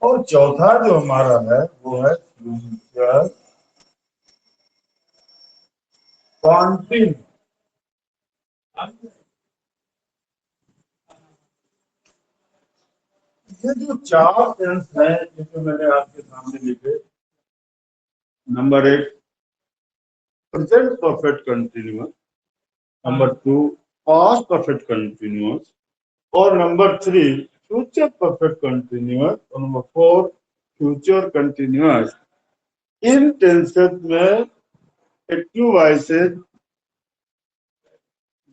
और चौथा जो हमारा है वो है फ्यूचर कंटिन्यूअस। ये जो चार टेंस है ये जो मैंने आपके सामने लिखे, number 1 present perfect continuous, number 2 past perfect continuous, और नंबर 3 फ्यूचर परफेक्ट कंटिन्यूअस, और नंबर 4 फ्यूचर कंटिन्यूअस। इन टेंसेस में एक्टिव वॉइस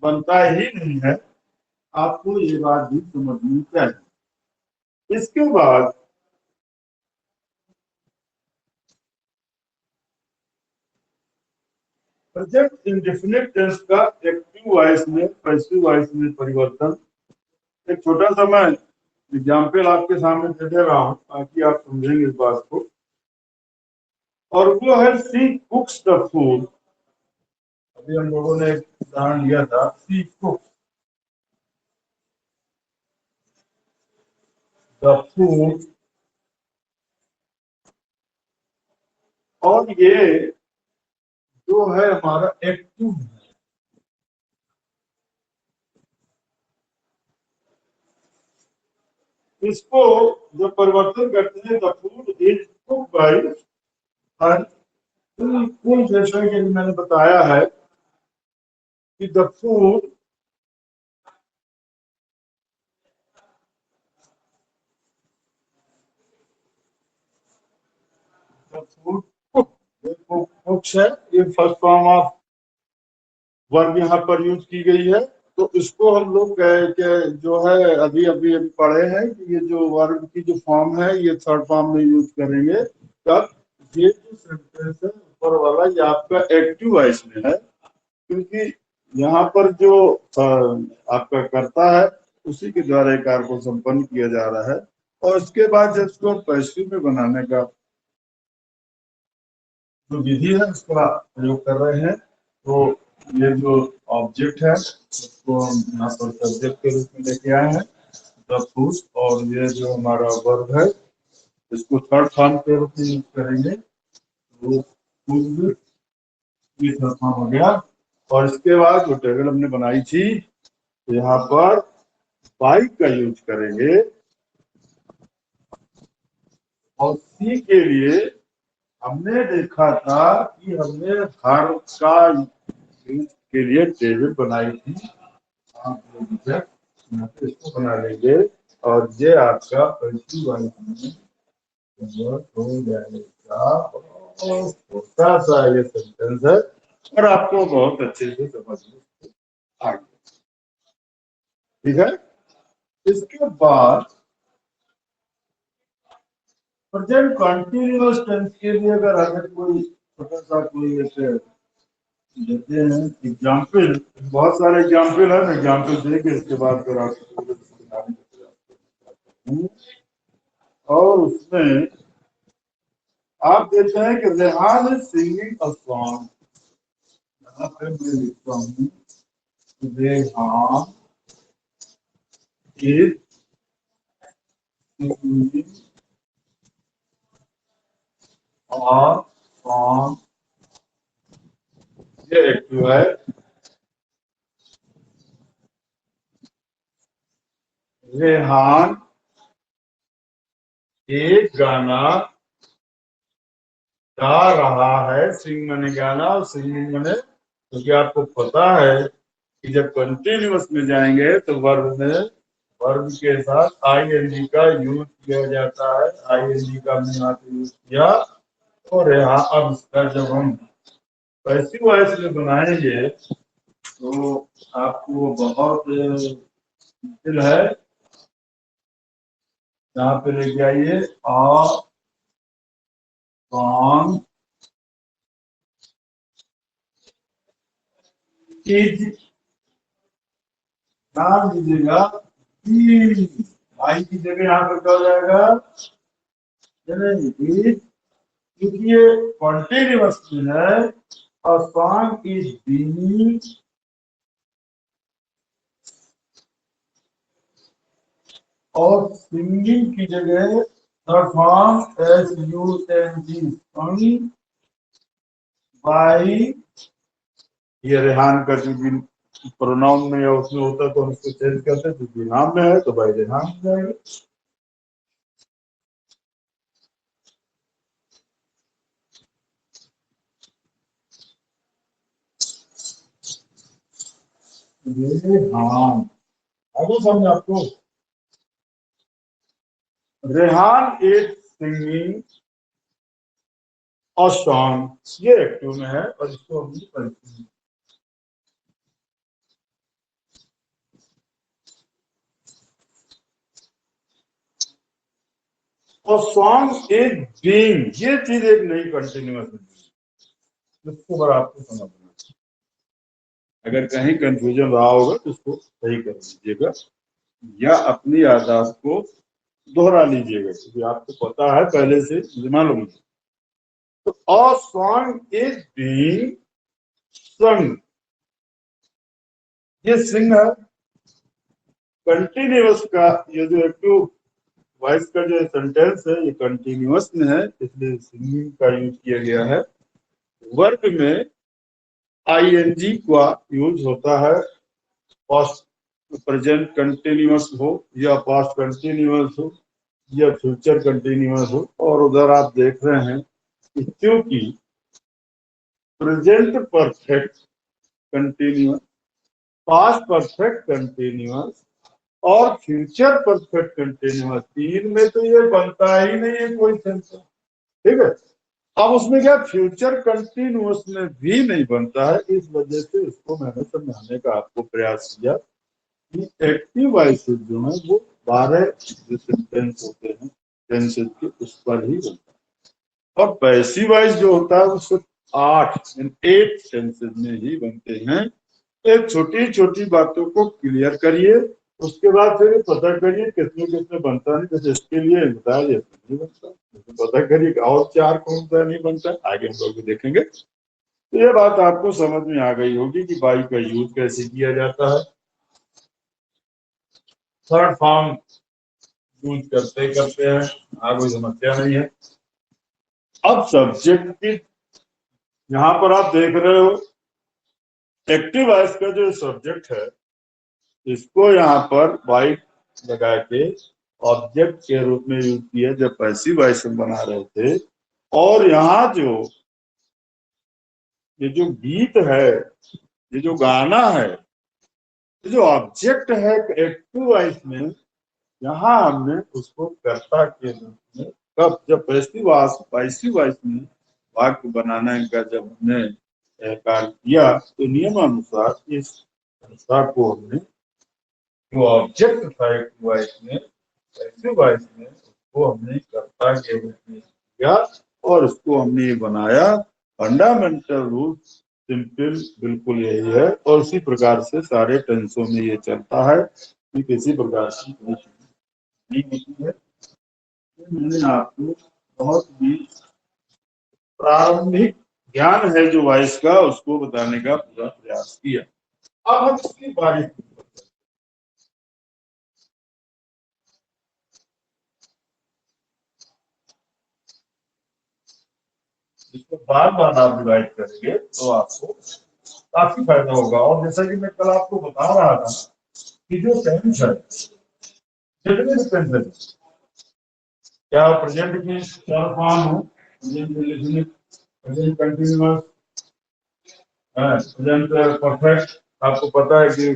बनता ही नहीं है, आपको ये बात भी समझनी चाहिए। इसके बाद प्रेजेंट इंडेफिनिट टेंस का एक्टिव वॉइस में पैसिव वॉइस में परिवर्तन। एक छोटा सा मैं एग्जाम्पल आपके सामने दे दे रहा हूं ताकि आप समझेंगे इस बात को, और वो है सी कुक्स द फूड। अभी हम लोगों ने एक उदाहरण लिया था, सी कुक्स द फूड, और ये जो है हमारा एक्टिव है। इसको जो परिवर्तन करते हैं, the food is cook by, बिल्कुल जैसा कि मैंने बताया है कि द फूड कुक्स है, ये फर्स्ट फॉर्म ऑफ वर्ब यहाँ पर यूज की गई है। तो इसको हम लोग जो है अभी अभी अभी पढ़े हैं कि ये जो वर्ब की जो फॉर्म है ये थर्ड फॉर्म में यूज करेंगे। तब ये जो सेंटेंस है ऊपर वाला ये आपका एक्टिव वॉइस में है, क्योंकि यहाँ पर जो आपका करता है उसी के द्वारा एक कार्य को संपन्न किया जा रहा है। और इसके बाद जब इसको पैसिव में बनाने का जो विधि है उसका प्रयोग कर रहे हैं, तो ये जो ऑब्जेक्ट है उसको हम यहाँ पर सब्जेक्ट के रूप में लेके आए हैं द फूड, और ये जो हमारा वर्ब है इसको थर्ड फॉर्म के रूप में यूज करेंगे, तो फूड ये थर्ड फॉर्म हो गया। और इसके बाद जो टेबल हमने बनाई थी तो यहाँ पर बाइक का यूज करेंगे, और सी के लिए हमने देखा था कि हमने घर का यूज के लिए टेबल बनाई थी। आप लोग इसको बना लेंगे और ये आपका पैसिव वॉइस में कन्वर्ट हो जाएगा। और छोटा सा ये सेंटेंस है और आपको बहुत अच्छे से समझ में आ गया। ठीक है, इसके बाद प्रेजेंट कंटिन्यूअस टेंस के लिए अगर हमें कोई छोटा सा कोई ऐसे देते हैं एग्जाम्पल, बहुत सारे एग्जाम्पल है, एग्जाम्पल देके इसके बाद फिर आपको और उसमें आप देखते हैं कि Rehan is singing a song. यहाँ पे मैं लिखता हूँ Rehan is singing a song, ये एक्टिव है। रेहान एक गाना गा रहा है, सिंग मैंने गाना और सिंगिंग मैंने, क्योंकि आपको पता है कि जब कंटिन्यूअस में जाएंगे तो वर्ब में वर्ब के साथ आईएनजी का यूज किया जाता है। आईएनजी का हमने यहाँ पे यूज किया, और यहाँ अब इसका जब हम पैसिव वॉइस में बनाएंगे तो आपको बहुत मुश्किल है। यहाँ पे लेके आइए आ सॉन्ग इज, नाम दीजिएगा भाई की जगह यहाँ पर क्या हो जाएगा, क्योंकि ये कॉन्टिन्यूअस में है। A song is being और सिंगिंग की जगह परफॉर्म SUNG बाई, ये रेहान का जो भी प्रोनाउन में या उसमें होता है तो हम इसको चेंज करते हैं, क्योंकि नाम में है तो बाई रेहान हो जाएगा। रेहान आगे समझ आपको। Rehan is singing a song, ये एक्टिव में है और इसको हम पढ़ते हैं। और सॉन्ग इज बीइंग, ये चीज एक नई कंटिन्यूअस है, इसको बार आपको समझना। अगर कहीं कंफ्यूजन रहा होगा तो उसको सही कर लीजिएगा या अपनी याददाश्त को दोहरा लीजिएगा, क्योंकि आपको पता है पहले से, मुझे मालूम है। तो अ सॉन्ग इज बीइंग संग, ये सिंग है। कंटिन्यूअस का ये जो एक्टिव वॉइस का जो सेंटेंस है ये कंटिन्यूअस में है, इसलिए सिंगिंग का यूज किया गया है। वर्ब में आईएनजी का यूज होता है, पास्ट प्रेजेंट कंटिन्यूअस हो या पास्ट कंटिन्यूअस हो या फ्यूचर कंटिन्यूअस हो। और उधर आप देख रहे हैं कि क्योंकि present perfect continuous, past perfect continuous और फ्यूचर परफेक्ट कंटिन्यूअस, तीन में तो ये बनता ही नहीं है कोई सेंस, ठीक है। अब उसमें क्या फ्यूचर कंटिन्यूअस में भी नहीं बनता है, इस वजह से इसको मैंने समझाने का आपको प्रयास किया कि एक्टिव वॉइसेस जो है वो 12 जो सेंटेंस होते हैं टेंसेस के उस पर ही बनता है, और पैसिव वॉइस जो होता है वो सिर्फ 8 सेंटेंसेस में ही बनते हैं। एक छोटी छोटी बातों को क्लियर करिए, उसके बाद फिर पता करिए कितने कितने बनता है। जैसे इसके लिए बताया नहीं बनता, तो पता करिए और 4 कौन सा नहीं बनता, आगे हम लोग देखेंगे। तो ये बात आपको समझ में आ गई होगी कि बाई का यूज कैसे किया जाता है। थर्ड फॉर्म यूज करते करते हैं, कोई समस्या नहीं है। अब सब्जेक्ट की यहाँ पर आप देख रहे हो, एक्टिव वॉइस का जो सब्जेक्ट है इसको यहाँ पर बाई लगा के ऑब्जेक्ट के रूप में यूज किया जब पैसिव वॉइस बना रहे थे। और यहाँ जो ये जो गीत है, ये जो गाना है, ये जो ऑब्जेक्ट है एक्टिव वॉइस में, यहाँ हमने उसको कर्ता के रूप में, कब जब पैसिव वॉइस में वाक्य बनाने का जब हमने कार्य किया तो नियमानुसार इस कर्ता को हमने जो ऑब्जेक्ट था एक्टिव वॉइस में, पैसिव वॉइस में, उसको हमने कर्ता के रूप में किया और उसको हमने बनाया। फंडामेंटल रूल सिंपल बिल्कुल यही है, और इसी प्रकार से सारे टेंसों में ये चलता है कि किसी प्रकार की नहीं होती है। मैंने आपको बहुत ही प्रारंभिक ज्ञान है जो वॉइस का, उसको बताने का पूरा प्रयास किया। अब हम इसकी बारीकी इसको बार बार आप डिवाइड करेंगे तो आपको काफी फायदा होगा। और जैसा कि मैं कल आपको बता रहा था कि जो टेंस है, जितने भी टेंस है, क्या प्रेजेंट की चार फॉर्म हो, प्रेजेंट कंटिन्यूअस, प्रेजेंट परफेक्ट, आपको पता है कि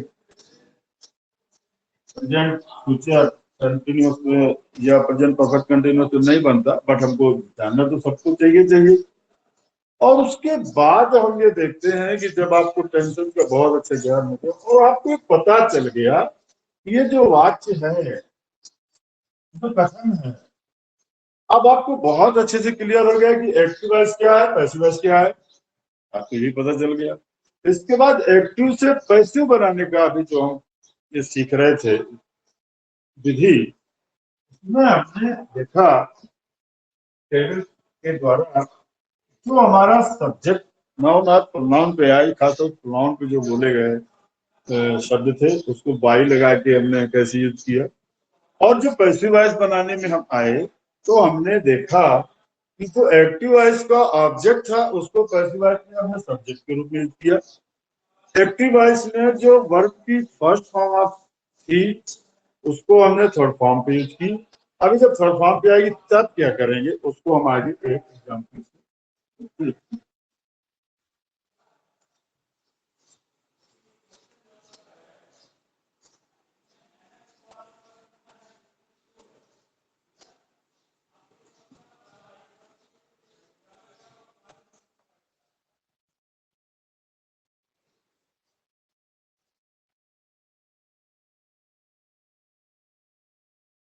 प्रेजेंट फ्यूचर कंटिन्यूअस में या प्रेजेंट परफेक्ट कंटिन्यूअस तो नहीं बनता, बट हमको जानना तो सबको चाहिए। और उसके बाद हम ये देखते हैं कि जब आपको टेंशन का बहुत अच्छा ज्ञान हो गया और आपको पता चल गया ये जो वाक्य है तो कथन है, अब आपको बहुत अच्छे से क्लियर हो गया कि एक्टिव वॉइस क्या है, पैसिव वॉइस क्या है, आपको ये पता चल गया। इसके बाद एक्टिव से पैसिव बनाने का अभी जो हम ये सीख रहे थे विधि, इसमें हमने देखा टेबल के द्वारा जो हमारा सब्जेक्ट नाउन और प्रोनाउन पे आई, खासतौर प्रोनाउन पे जो बोले गए शब्द थे उसको बाई लगा के हमने कैसे यूज किया। और जो पैसिव वॉइस बनाने में हम आए तो हमने देखा कि जो एक्टिव वॉइस का ऑब्जेक्ट था उसको पैसिव वॉइस में हमने सब्जेक्ट के रूप में यूज किया। एक्टिव वॉइस में जो वर्ब की फर्स्ट फॉर्म ऑफ थी उसको हमने थर्ड फॉर्म पे यूज की। अभी जब थर्ड फॉर्म पे आएगी तब क्या करेंगे उसको हम आगे एक एग्जाम्पल से।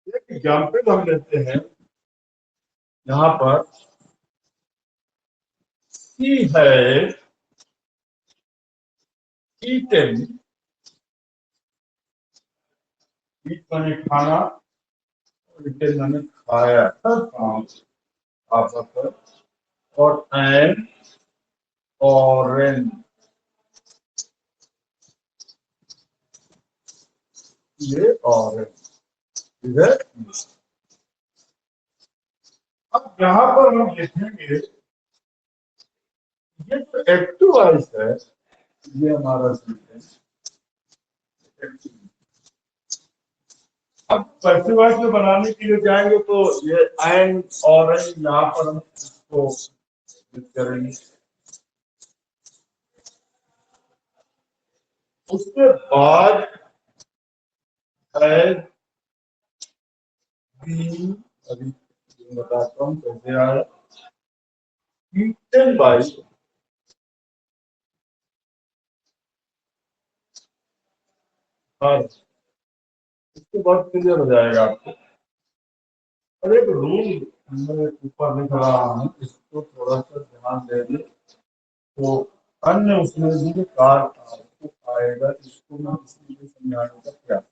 एक एग्जाम्पल हम लेते हैं यहाँ पर, he had eaten, eat माने खाना, eaten माने खाया था आपका पर, और an orange, ये orange, ठीक है। अब यहाँ पर हम देखेंगे ये जो एक्टिव वॉइस है ये हमारा सेंटेंस। अब पैसिव वॉइस में बनाने के लिए जाएंगे तो ये एंड ऑरेंज यहाँ पर हम इसको करेंगे। उसके बाद अभी बताता हूँ कैसे आया, eaten by, इसके बाद क्लियर हो जाएगा आपको। और एक रूल मैं ऊपर लिख रहा हूँ, इसको थोड़ा सा ध्यान देंगे तो अन्य उसमें भी कार आपको आएगा। इसको मैं इसलिए समझाने का प्रयास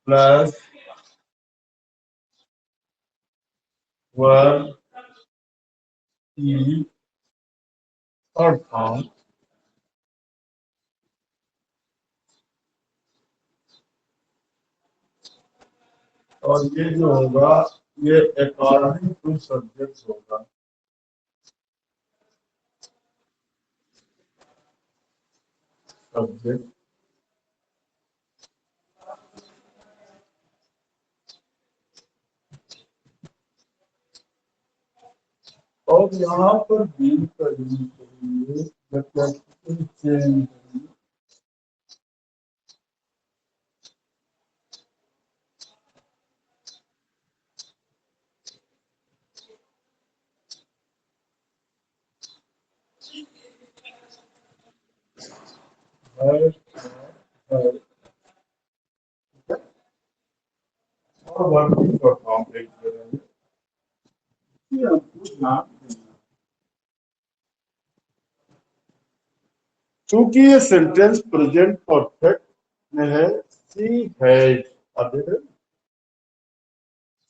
प्लस वन ई थर्ड फॉर्म, और ये जो होगा ये अकॉर्डिंग टू सब्जेक्ट होगा। सब्जेक्ट और यहाँ पर बी का यूज करेंगे जब चेंज है और वर्किंग का कॉम्प्लेक्स करेंगे। चूंकि ये सेंटेंस प्रेजेंट परफेक्ट में है, सी हैज, अब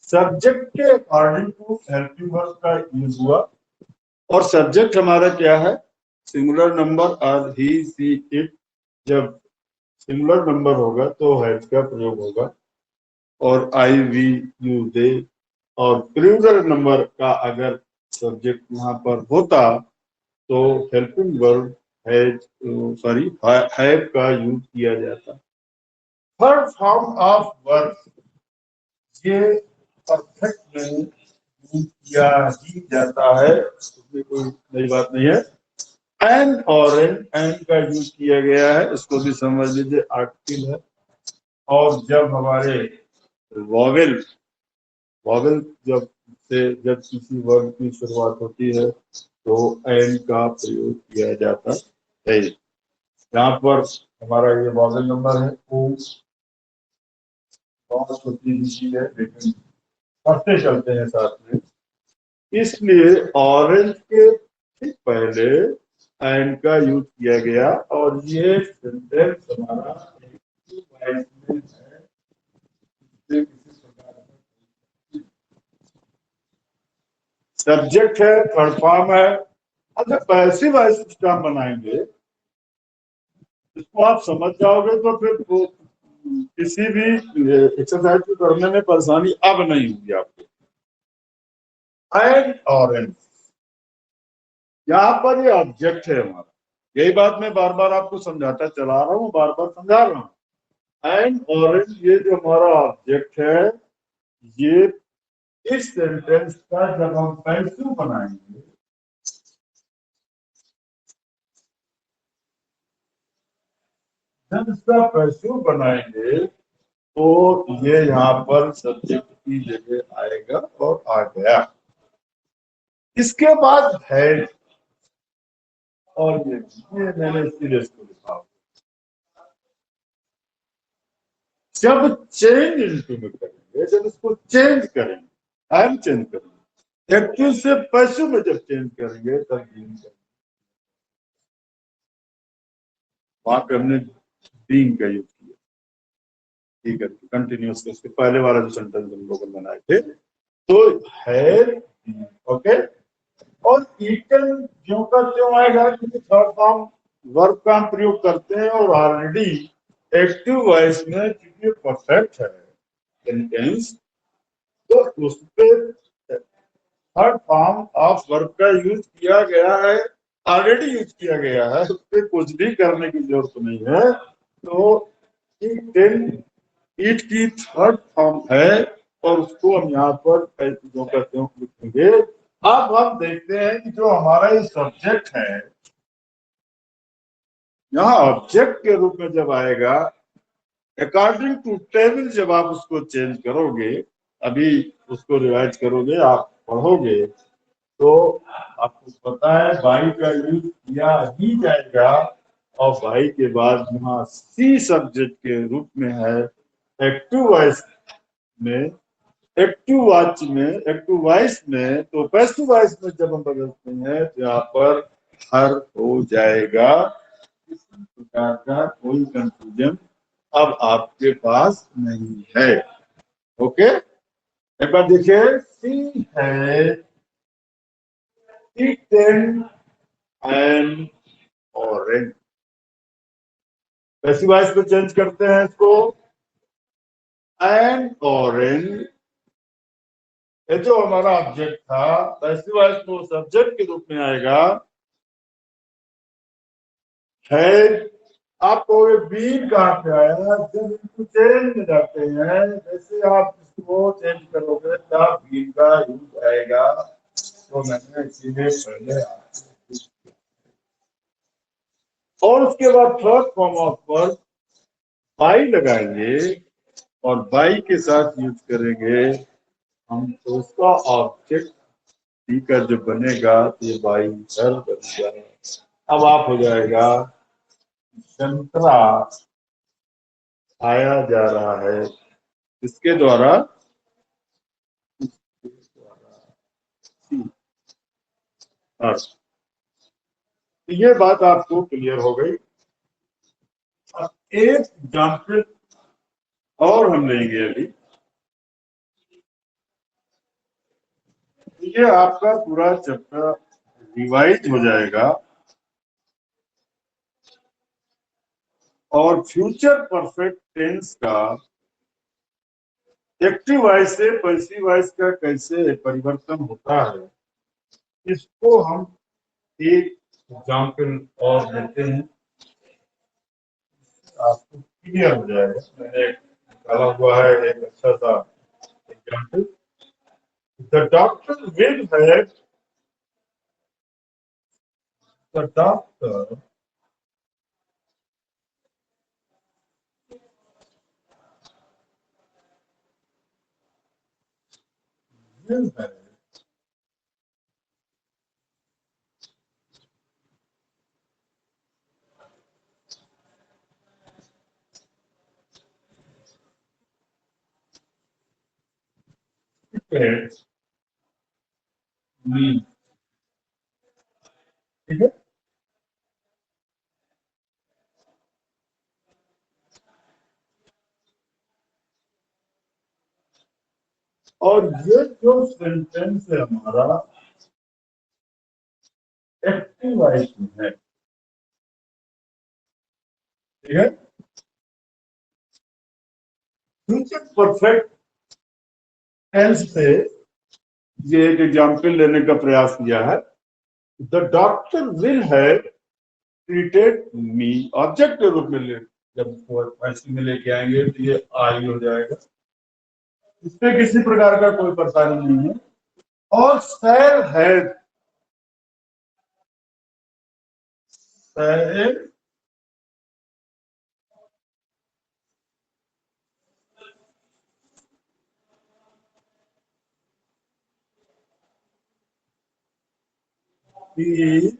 सब्जेक्ट के अकॉर्डिंग टू हेल्पिंग वर्ब का यूज हुआ और सब्जेक्ट हमारा क्या है, सिंगुलर नंबर और ही सी इट। जब सिंगुलर नंबर होगा तो हैज का प्रयोग होगा, और आई वी यू दे। और प्लूरल नंबर का अगर सब्जेक्ट यहाँ पर होता तो helping verb has, sorry have का यूज किया जाता। थर्ड फॉर्म ऑफ वर्ब ये परफेक्ट में यूज किया ही जाता है, उसमें कोई नई बात नहीं है। एंड और एंड का यूज किया गया है, इसको भी समझ लीजिए आर्टिकल है। और जब हमारे वॉवेल वॉवेल जब किसी वर्ड की शुरुआत होती है तो एंड का प्रयोग किया जाता है। यहाँ पर हमारा ये वॉवेल नंबर है, बहुत छोटी चीज है लेकिन पढ़ते चलते हैं साथ में, इसलिए ऑरेंज के ठीक पहले एंड का यूज किया गया। और ये सेंटेंस हमारा में है, सब्जेक्ट है, थर्ड फॉर्म है। अच्छा पैसिव वॉइस सिस्टम बनाएंगे, इसको आप समझ जाओगे तो फिर वो किसी भी एक्सरसाइज को करने में परेशानी अब नहीं होगी आपको। एंड ऑरेंज, यहाँ पर ये ऑब्जेक्ट है हमारा, यही बात मैं बार बार आपको समझाता चला रहा हूँ, बार बार समझा रहा हूँ। एंड ऑरेंज ये जो हमारा ऑब्जेक्ट है, ये इस सेंटेंस का जब हम पैसिव बनाएंगे, जब इसका पैसिव बनाएंगे तो ये यहाँ पर सब्जेक्ट की जगह आएगा और आ गया। इसके बाद है, और ये मैंने इसीलिए इसको लिखा, जब चेंज इनटू में करेंगे, जब इसको चेंज करेंगे, एम चेंज करेंगे, एक्टिव से पैसिव में जब चेंज करेंगे तब बीइंग करेंगे। वहां पे हमने बीइंग का यूज किया, ठीक है, कंटिन्यूस के उसके पहले वाला जो सेंटेंस हम लोग बनाए थे, तो है, ओके। और ईटन ज्यों का त्यों आएगा, क्योंकि थर्ड फॉर्म वर्ब का हम प्रयोग करते हैं और ऑलरेडी एक्टिव वॉइस में क्योंकि परफेक्ट है सेंटेंस, तो उस पर थर्ड फॉर्म ऑफ वर्ब का यूज किया गया है, ऑलरेडी यूज किया गया है, उस पर कुछ भी करने की जरूरत नहीं है। तो ईट की थर्ड फॉर्म है और उसको हम यहाँ पर जो कहते हैं लिखेंगे। अब हम देखते हैं कि जो हमारा ये सब्जेक्ट है, यहाँ ऑब्जेक्ट के रूप में जब आएगा, अकॉर्डिंग टू टेबल जब आप उसको चेंज करोगे, अभी उसको रिवाइज करोगे, आप पढ़ोगे, तो आपको पता है बाई का यूज किया ही जाएगा। और बाई के बाद यहाँ सी सब्जेक्ट के रूप में है, एक्टिव वॉइस में, एक्टिव वॉच में, एक्टिव वॉइस में, तो पैसिव वॉइस में जब हम बदलते हैं तो यहाँ पर हर हो जाएगा। किसी प्रकार का कोई कंफ्यूजन अब आपके पास नहीं है। ओके, एक बार देखिए, सी है eaten an orange, passive voice पे चेंज करते हैं इसको, एन ऑरेंज, ये जो हमारा ऑब्जेक्ट था, पैसिव वॉइस को सब्जेक्ट के रूप में आएगा, है। आपको ये बीन कहाँ पे आया, जब इसको चेंज में जाते हैं, जैसे आप इसको चेंज करोगे तब बीन का यूज आएगा। तो मैंने इसीलिए पहले, और उसके बाद third form of verb by लगाएंगे और बाई के साथ यूज करेंगे हम, तो उसका ऑब्जेक्ट डी का जो बनेगा तो ये बाई घर बन गया। अब आप हो जाएगा, संतरा खाया जा रहा है, इसके द्वारा, तो ये बात आपको क्लियर हो गई। अब एक एग्जाम्पल और हम लेंगे अभी, ये आपका पूरा चैप्टर रिवाइज हो जाएगा और फ्यूचर परफेक्ट टेंस का एक्टिव वॉइस से पैसिव वॉइस का कैसे परिवर्तन होता है, इसको हम एक एग्जाम्पल और देते हैं, आपको क्लियर हो जाएगा। मैंने निकाला हुआ है एक अच्छा सा example. The doctor will have, the doctor will have, ठीक है। और ये जो सेंटेंस है हमारा एक्टिव वॉइस में है, ठीक है। फ्यूचर परफेक्ट टेंस से ये एक एग्जाम्पल लेने का प्रयास किया है। The doctor will have treated me, object के रूप में ले, जब ऐसे में लेके आएंगे तो ये आई हो जाएगा, इसमें किसी प्रकार का कोई परेशानी नहीं है। और shall has, shall is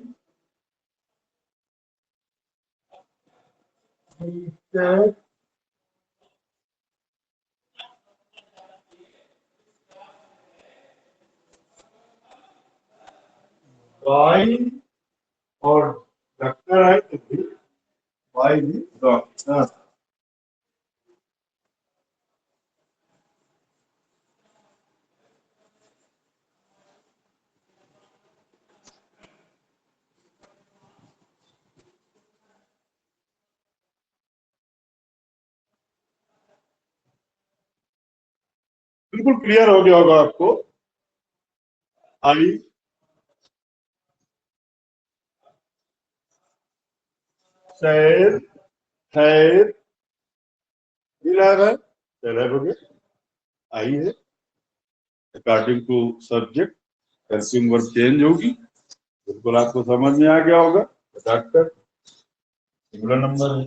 treated by, और डॉक्टर है तो भी by the डॉक्टर। बिल्कुल क्लियर हो गया होगा आपको। I shall has, will have है, सैल हैव हो गया, आई है, according to subject helping verb change होगी। बिल्कुल आपको समझ में आ गया होगा। डॉक्टर सिंगुलर नंबर है।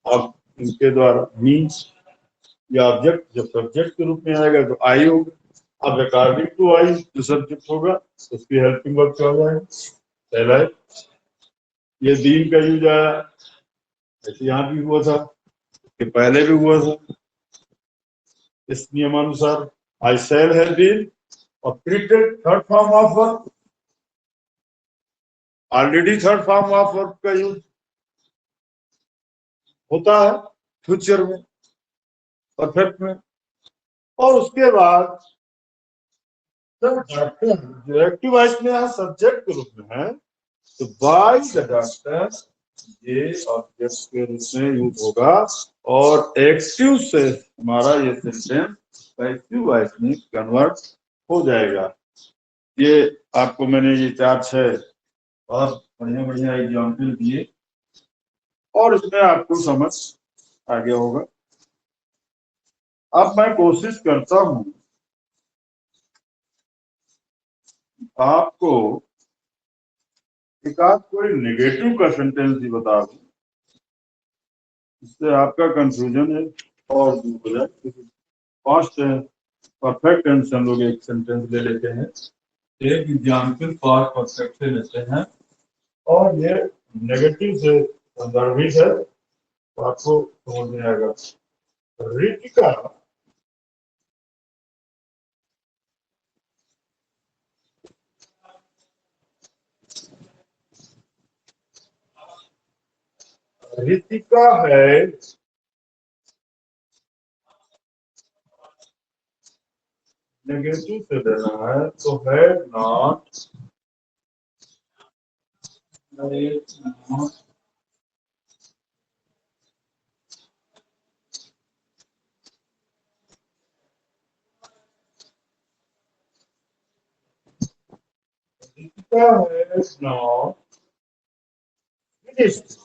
अब इनके द्वारा मीन्स या ऑब्जेक्ट जब सब्जेक्ट के रूप में आएगा तो आई होगा। अब अकॉर्डिंग टू आई जो सब्जेक्ट होगा उसकी हेल्पिंग वर्ब क्या हो जाएगा, पहला है। ये दीन का यूज आया, ऐसे यहाँ भी हुआ था, कि पहले भी हुआ था। इस नियमानुसार आई सेल हैज बीन और treated third form of verb, already third form of verb का यूज होता है फ्यूचर में, परफेक्ट में। और उसके बाद जब डॉक्टर जो एक्टिव वॉइस में यहाँ सब्जेक्ट के रूप में है तो बाय द डॉक्टर ये ऑब्जेक्ट के रूप में यूज होगा और एक्टिव से हमारा ये सेंटेंस पैसिव वॉइस में कन्वर्ट हो जाएगा। ये आपको मैंने ये 4-6 और बढ़िया बढ़िया एग्जाम्पल दिए और इसमें आपको समझ आ गया होगा। अब मैं कोशिश करता हूं आपको एक आध कोई नेगेटिव का सेंटेंस ही बता दूं, इससे आपका कंफ्यूजन है और दूर हो जाए। फर्स्ट परफेक्ट टेंस हम लोग एक सेंटेंस ले लेते हैं, एक एग्जाम्पल फॉर परफेक्ट से लेते हैं और ये नेगेटिव से संदर्भित है तो आपको समझ में आएगा। रितिका रितिका है, नेगेटिव से लेना है तो है नॉट, रितिका है नॉट फिनिश्ड,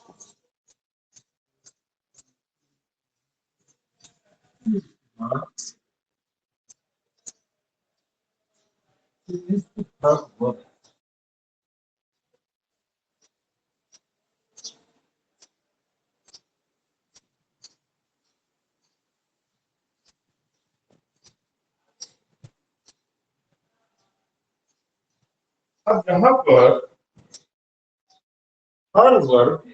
अब यहाँ पर हर वर्ग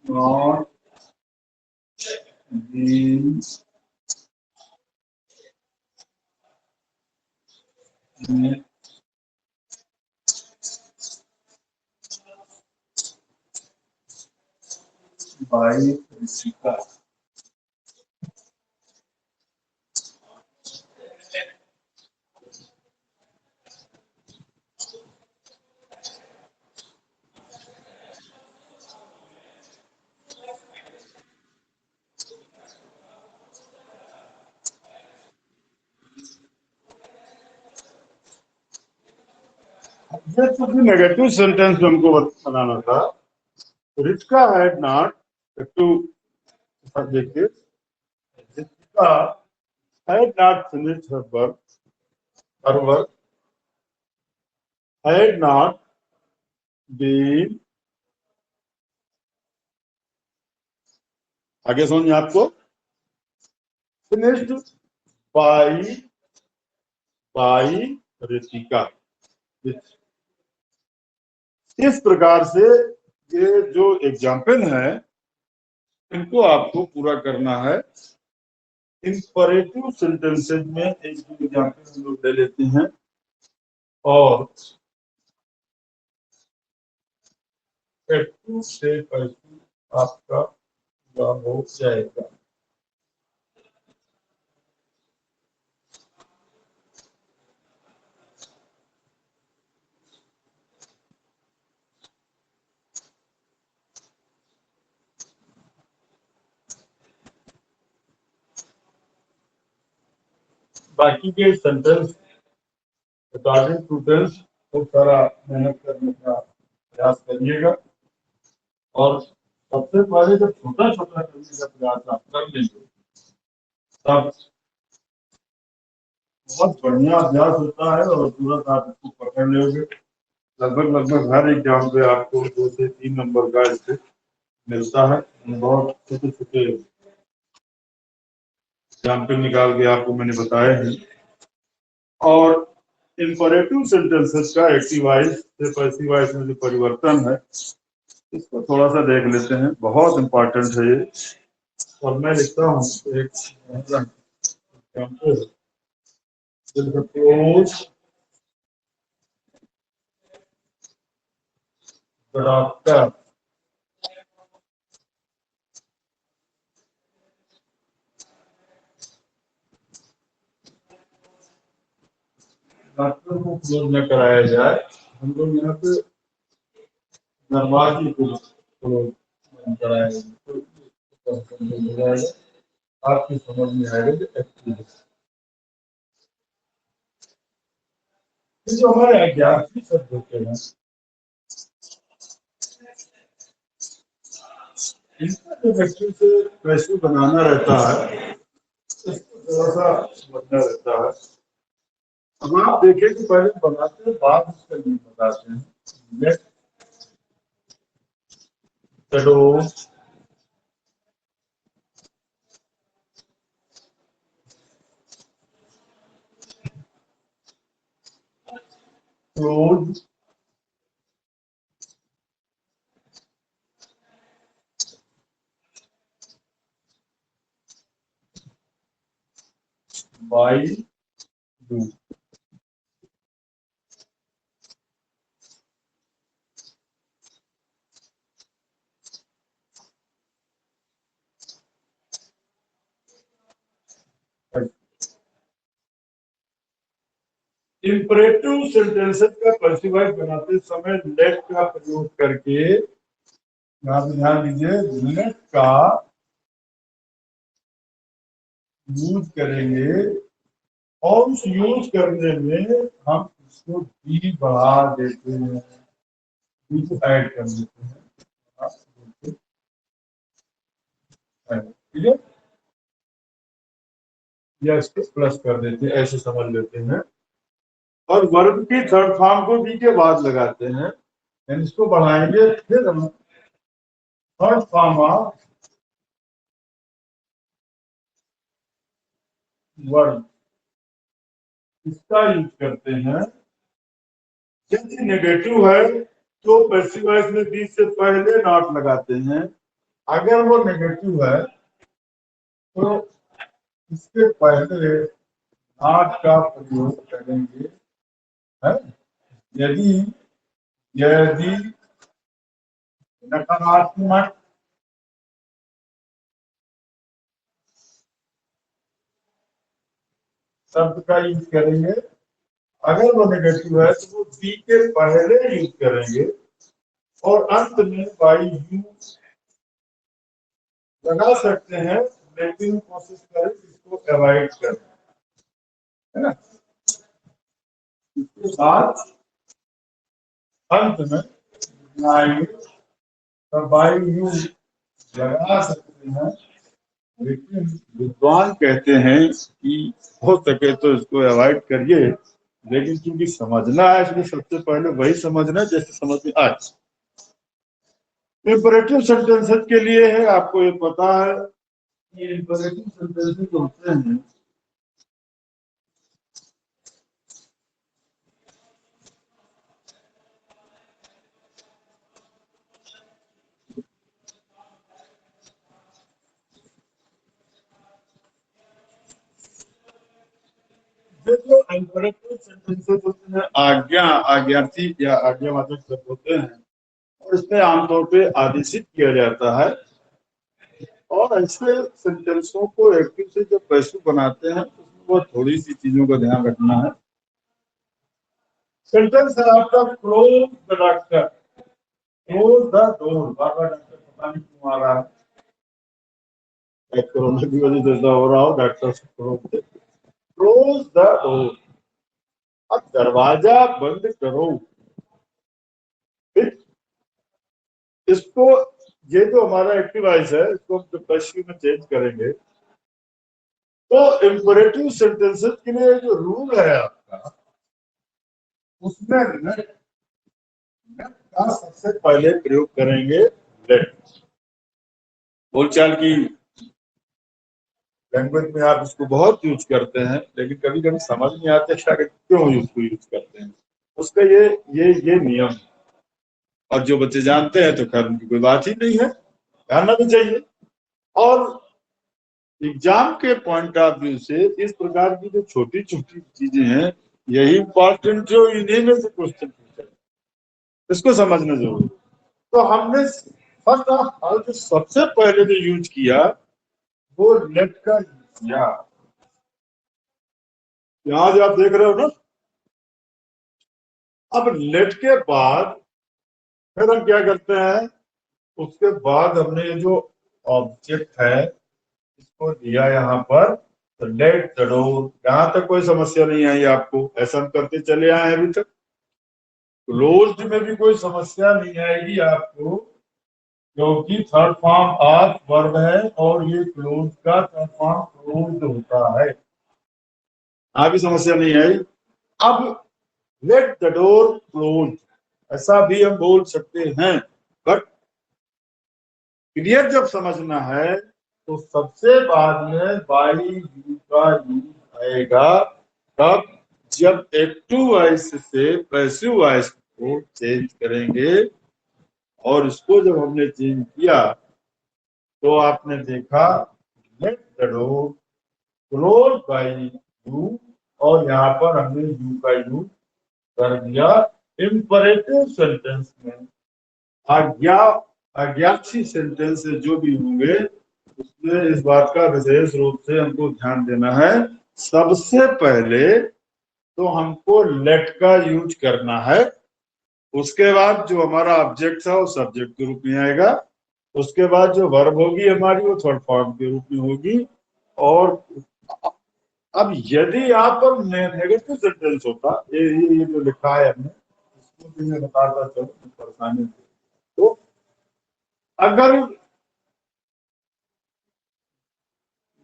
नॉट बीन बाई ऋषिका। ये तो नेगेटिव सेंटेंस हमको बनाना था। रितिका हैड नॉट टू, देखिए, Ritika had not finished her work had not been, आगे समझ आपको, फिनिश्ड बाई रितिका। इस प्रकार से ये जो एग्जाम्पल है इनको आपको पूरा करना है। इंपरेटिव सेंटेंसेज में एक दो एग्जाम्पल हम लोग ले लेते हैं और टू से आपका हो जाएगा। बाकी के सेंटेंस अकॉर्डिंग टू टेंस खूब सारा मेहनत करने का प्रयास करिएगा और सबसे पहले जब छोटा छोटा करने का प्रयास आप कर लेंगे तब बहुत बढ़िया अभ्यास होता है और तुरंत आप इसको पकड़ लोगे। लगभग हर एग्जाम पे आपको 2 से 3 नंबर का इससे मिलता है। बहुत छोटे छोटे एग्जाम्पल निकाल के आपको मैंने बताए हैं। और इंपरेटिव सेंटेंसेस का एक्टिव वॉइस से पैसिव वॉइस में जो परिवर्तन है इसको थोड़ा सा देख लेते हैं, बहुत इंपॉर्टेंट है ये। और मैं लिखता हूँ एक एग्जाम्पल, डॉक्टर डॉक्टर को क्लोज न कराया जाए, हम लोग यहाँ पे दरवाजे को क्लोज कराया जाए, आपकी समझ में आएगा। जो हमारे अज्ञाती शब्द होते हैं इनका जो व्यक्ति से पैसे बनाना रहता है इसको थोड़ा सा समझना रहता है। अब आप देखें कि पहले बनाते हैं बाद उसका नहीं बताते हैं। Let close by do. Imperative sentences का पैसिव वॉइस बनाते समय लेट का प्रयोग करके, ध्यान दीजिए, लेट का यूज करेंगे और उस यूज करने में हम इसको डी बढ़ा देते हैं, डी को ऐड कर देते हैं, ठीक है, या इसको प्लस कर देते हैं, ऐसे समझ लेते हैं। और वर्ब की थर्ड फॉर्म को डी के बाद लगाते हैं, इसको बढ़ाएंगे, फिर हम थर्ड फॉर्म ऑफ वर्ब इसका यूज करते हैं। यदि नेगेटिव है तो पैसिव वॉइस में बी से पहले नॉट लगाते हैं। अगर वो नेगेटिव है तो इसके पहले नॉट का प्रयोग करेंगे, है? यदि यदि नकारात्मक शब्द का यूज करेंगे। अगर वो नेगेटिव है तो वो बी के पहले यूज करेंगे और अंत में बाई यू लगा सकते हैं, लेकिन कोशिश करें इसको अवॉइड करें, है ना। इसके बाद अंत में आएंगे तो बाई यू लगा सकते हैं, लेकिन विद्वान कहते हैं कि हो सके तो इसको अवॉइड करिए, लेकिन क्योंकि समझना है इसलिए सबसे पहले वही समझना जैसे समझ में आए। इंपरेटिव सेंटेंसेस के लिए है, आपको ये पता है कि इंपरेटिव सेंटेंसेस होते हैं जो इंपरेटिव सेंटेंसेस होते हैं आज्ञा, आज्ञार्थी या आज्ञावाचक शब्द होते हैं, और इसमें आमतौर पे आदेशित किया जाता है। और ऐसे सेंटेंसों को एक्टिव से जब पैसिव बनाते हैं तो उसमें वो थोड़ी सी चीजों का ध्यान रखना है। सेंटेंस है आपका close the doctor, close the door, bar bar doctor पता नहीं क्यों आ रहा है, कोरोना की वजह से ऐसा हो रहा हो, डॉक्टर से क्लोज द डोर, अब दरवाजा बंद करो। इसको, ये जो हमारा एक्टिव वॉइस है इसको हम पैसिव में चेंज करेंगे तो इंपरेटिव सेंटेंसेस के लिए जो रूल है आपका, उसमें लेट का सबसे पहले प्रयोग करेंगे। लेट बोलचाल की लैंग्वेज में आप इसको बहुत यूज करते हैं, लेकिन कभी कभी समझ नहीं आते क्यों इसको यूज करते हैं। उसका ये नियम है, और जो बच्चे जानते हैं तो खैर उनकी कोई बात ही नहीं है, जानना भी चाहिए। और एग्जाम के पॉइंट ऑफ व्यू से इस प्रकार की जो छोटी छोटी चीजें हैं, यही इंपॉर्टेंट जो इन्हीं में से क्वेश्चन पूछा है, इसको समझना जरूरी है। तो हमने फर्स्ट ऑफ ऑल जो सबसे पहले जो यूज किया वो लेट का यूज किया। यहाँ जो आप देख रहे हो ना, अब लेट के बाद फिर हम क्या करते हैं, उसके बाद हमने जो ऑब्जेक्ट है इसको दिया यहाँ पर, तो लेट द डोर, यहाँ तक कोई समस्या नहीं आई आपको, ऐसा हम करते चले आए अभी तक। क्लोज्ड में भी कोई समस्या नहीं आएगी आपको, क्योंकि थर्ड फॉर्म ऑफ वर्ब है और ये क्लोज का थर्ड फॉर्म क्लोज्ड होता है, यहाँ भी समस्या नहीं आई। अब लेट द डोर क्लोज ऐसा भी हम बोल सकते हैं, बट क्लियर जब समझना है तो सबसे बाद में बाई यू का यूज आएगा, तब जब एक्टिव वॉइस से पैसिव वॉइस को चेंज करेंगे। और इसको जब हमने चेंज किया तो आपने देखा let the door close by you, और यहाँ पर हमने यू का यूज कर दिया। इंपरेटिव सेंटेंस में आज्ञा, आज्ञार्थी सेंटेंस जो भी होंगे उसमें इस बात का विशेष रूप से हमको ध्यान देना है, सबसे पहले तो हमको लेट का यूज करना है। उसके बाद जो हमारा ऑब्जेक्ट है वो सब्जेक्ट के रूप में आएगा, उसके बाद जो वर्ब होगी हमारी वो थर्ड फॉर्म के रूप में होगी। और अब यदि यहाँ पर नेगेटिव सेंटेंस होता, ये जो लिखा है हमने इसको भी मैं बताता चलूं परेशानी, तो अगर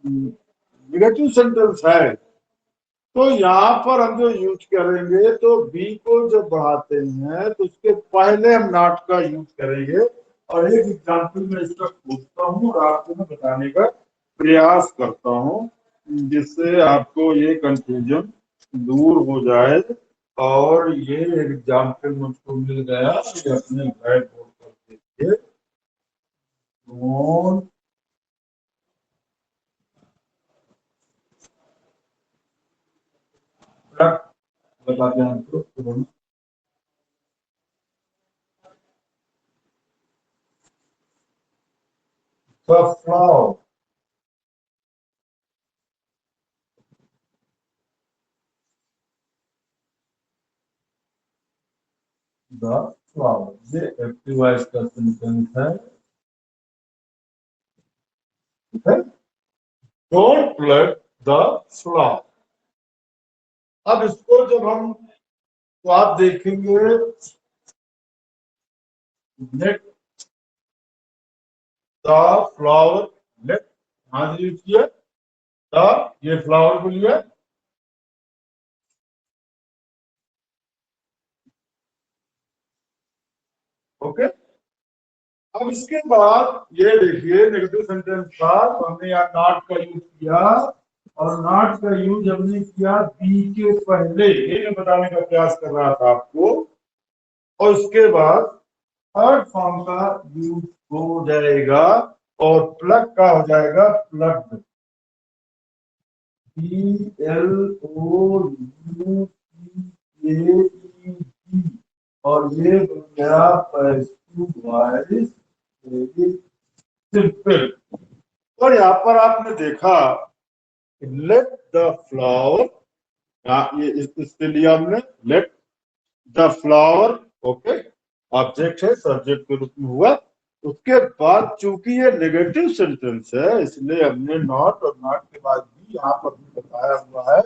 नेगेटिव सेंटेंस है तो यहाँ पर हम जो यूज करेंगे तो बी को जब बढ़ाते हैं तो उसके पहले हम नॉट का यूज करेंगे। और एक एग्जाम्पल में इसका पूछता हूँ और आपको मैं बताने का प्रयास करता हूँ, जिससे आपको ये कंफ्यूजन दूर हो जाए। और ये एग्जाम्पल मुझको मिल गया, ये अपने ब्लैक बोर्ड पर देखिए। बताते हैं आपको, the flow, द फ्लावर, ये एक्टिव वॉइस का सेंटेंस है, ठीक है। Don't plug the flower. अब इसको जब हम, तो आप देखेंगे लेट द फ्लावर, लेट हाँ यूज किया, द ये फ्लावर को लिया, ओके। अब इसके बाद ये देखिए नेगेटिव सेंटेंस था, तो हमने यहाँ नॉट का यूज किया, और नॉट का यूज हमने किया बी के पहले, ये मैं बताने का प्रयास कर रहा था आपको। और उसके बाद थर्ड फॉर्म का यूज हो जाएगा, और प्लग का हो जाएगा प्लग, PLOUGAED, और ये बन गया पैसिव वॉइस सिंपल। और यहाँ पर आपने देखा लेट द फ्लावर, ये इसके लिए हमने let the flower, okay, object है, सब्जेक्ट के रूप में हुआ। उसके बाद चूंकि ये नेगेटिव सेंटेंस है, इसलिए हमने नॉट, और नॉट के बाद भी यहाँ पर भी बताया हुआ है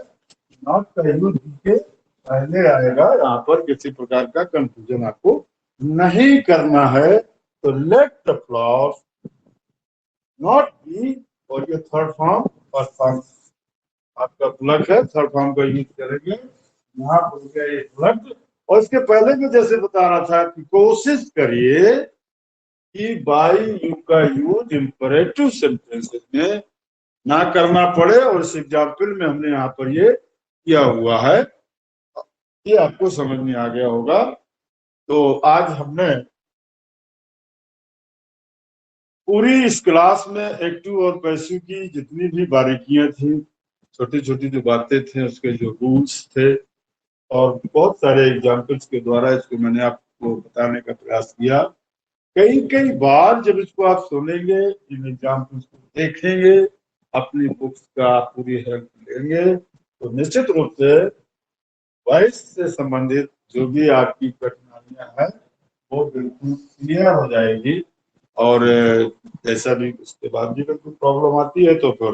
नॉट का यूज के पहले आएगा। यहाँ पर किसी प्रकार का कंफ्यूजन आपको नहीं करना है। तो let the flower not be, और ये थर्ड फॉर्म, फर्स्ट फॉर्म आपका प्लग है, थर्ड फॉर्म का यूज करेंगे, यहाँ पर हो गया ये प्लग। और इसके पहले में जैसे बता रहा था कि कोशिश करिए कि बाई यू का यूज इंपरेटिव सेंटेंसेस में ना करना पड़े, और इस एग्जाम्पल में हमने यहाँ पर ये किया हुआ है, ये आपको समझ में आ गया होगा। तो आज हमने पूरी इस क्लास में एक्टिव और पैसिव की जितनी भी बारीकियां थी, छोटी छोटी जो बातें थे, उसके जो रूल्स थे, और बहुत सारे एग्जाम्पल्स के द्वारा इसको मैंने आपको बताने का प्रयास किया। कई कई बार जब इसको आप सुनेंगे, इन एग्जाम्पल्स को देखेंगे, अपनी बुक्स का पूरी हेल्प लेंगे, तो निश्चित रूप से वॉइस से संबंधित जो भी आपकी कठिनाइयां हैं वो बिल्कुल क्लियर हो जाएगी। और जैसा भी उसके बाद भी अगर कोई प्रॉब्लम आती है तो फिर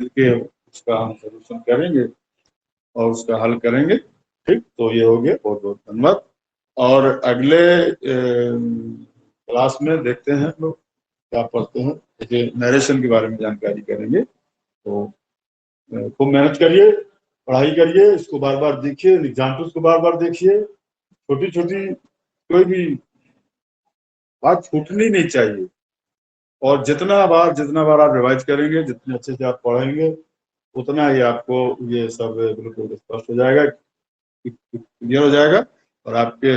मिलके उसका हम सोल्यूशन करेंगे और उसका हल करेंगे। ठीक, तो ये हो गया, बहुत बहुत धन्यवाद। और अगले क्लास में देखते हैं हम लोग क्या पढ़ते हैं, जैसे नरेशन के बारे में जानकारी करेंगे। तो खूब मेहनत करिए, पढ़ाई करिए, इसको बार बार देखिए, एग्जाम्पल्स को बार बार देखिए, छोटी छोटी कोई भी बात छूटनी नहीं चाहिए। और जितना बार आप रिवाइज करेंगे, जितने अच्छे से आप पढ़ेंगे, उतना ही आपको ये सब बिल्कुल स्पष्ट हो जाएगा, क्लियर हो जाएगा, और आपके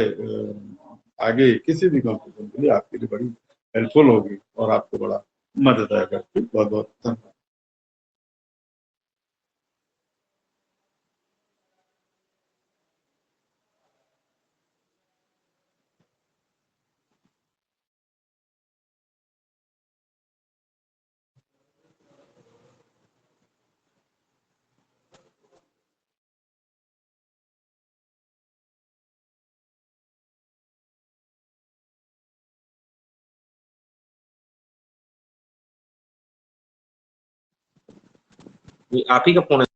आगे किसी भी कंपटीशन के लिए आपके लिए बड़ी हेल्पफुल होगी, और आपको बड़ा मदद आएगा। बहुत बहुत धन्यवाद। आप ही का फोन है।